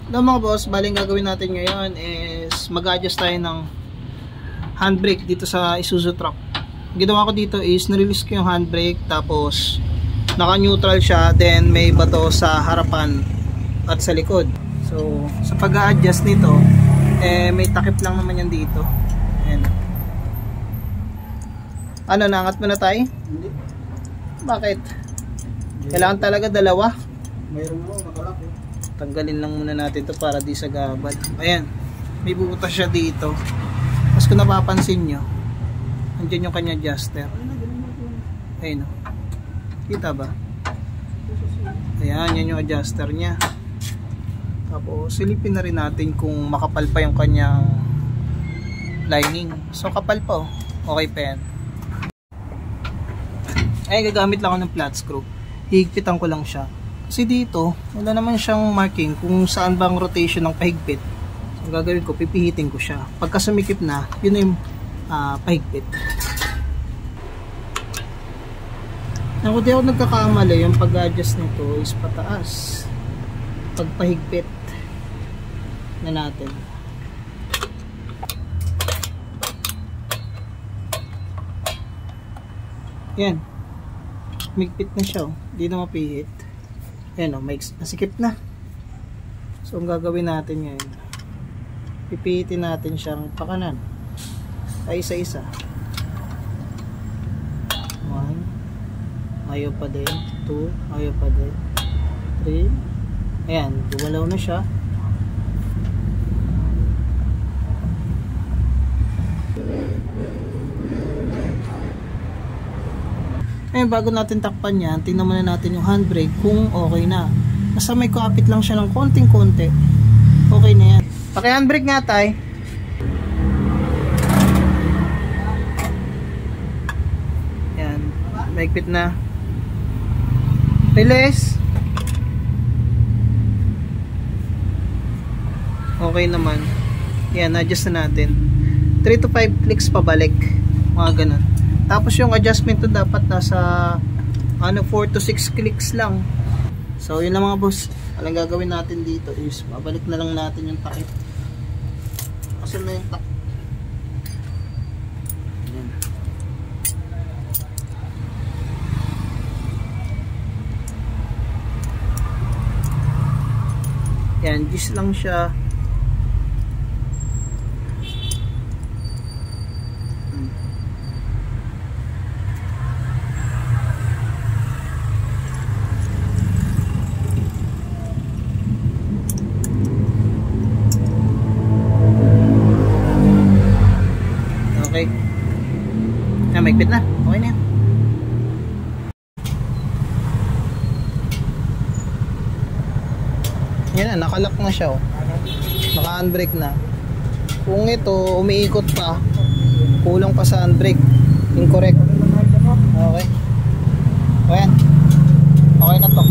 Hello mga boss, baling gagawin natin ngayon is mag-adjust tayo ng handbrake dito sa Isuzu truck. Ginawa ko dito is nirelease ko yung handbrake, tapos naka-neutral siya, then may bato sa harapan at sa likod. So sa pag-a-adjust nito, may takip lang naman yan dito. Ayan. Ano, naangat mo na tayo? Hindi. Bakit? Kailangan talaga dalawa. Mayroon mo, nakalak eh. Tanggalin lang muna natin to para di sagabal. Ayan, may butas siya dito. Tapos kung napapansin nyo, andyan yung kanya adjuster. Ayun o, kita ba? Ayan, yan yung adjuster nya. Tapos silipin na rin natin kung makapal pa yung kanyang lining. So kapal pa o, okay pa yan. Ay, gagamit lang ako ng flat screw. Higpitan ko lang siya. Kasi dito, wala naman siyang marking kung saan bang rotation ng pahigpit. So, ang gagawin ko, pipihitin ko siya. Pagka sumikip na, yun na yung pahigpit. Kung di ako nagkakamali, yung pag-adjust nito is pataas. Pagpahigpit na natin. Yan. Migpit na siya. Hindi na mapihit. Ayan o, nasikip na. So ang gagawin natin ngayon, pipihitin natin siyang pakanan ay isa-isa. 1, ayaw pa din. 2, ayaw pa din. 3, ayan, gumalaw na siya. Ngayon, bago natin takpan yan, tingnan muna natin yung handbrake kung okay na. Basta may kapit lang siya ng konting-konti, okay na yan. Paki-handbrake nga tay. Yan, maigpit na. Release. Okay naman. Yan, adjust na natin. 3 to 5 clicks pabalik, mga ganun. Tapos yung adjustment to dapat nasa 4 to 6 clicks lang. So yun lang mga boss. Ang gagawin natin dito is babalik na lang natin yung takip. Kasi na yung takip. Yan, gis lang siya. Okay. Yan, maigpit na. Okay na yan. Yan na, nakalock na siya. Naka-handbrake na. Kung ito, umiikot pa, kulang pa sa handbrake. Incorrect. Okay. Ayan. Okay na to.